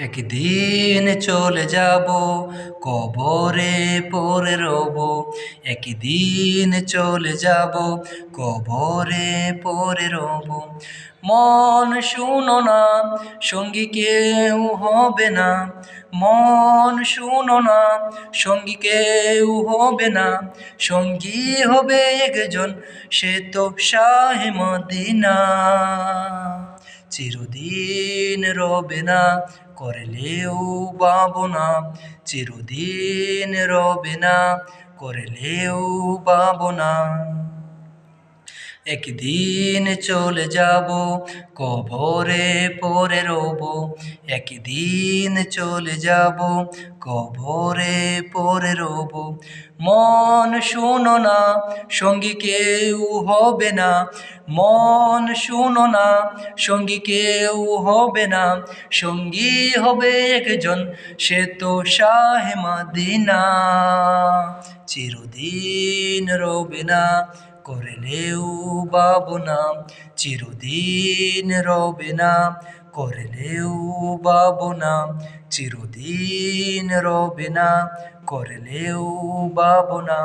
একদিন চলে যাব, কবরে পড়ে রব। একদিন চলে যাব, কবরে পড়ে রব। মন শুনো না, সঙ্গী কেউ হবে না। মন শুনো না, সঙ্গী কেউ হবে না। সঙ্গী হবে একজন, সে তো শাহে মদিনা। চিরদিন রবে না, করলেও পাবো না। চিরদিন রবে না, করলেও পাবো না। একদিন চলে যাব, কবরে পড়ে রব। একদিন চলে যাব, কবরে পড়ে রব। মন শুনো না, সঙ্গী কেউ হবে না। মন শুনো না, সঙ্গী কেউ হবে না। সঙ্গী হবে একজন, সে তো শাহে মদিনা। চিরদিন রবে না, করলেও পাবো না। চিরদিন রবে না, করলেও পাবো না। চিরদিন রবে না, করলেও পাবো না।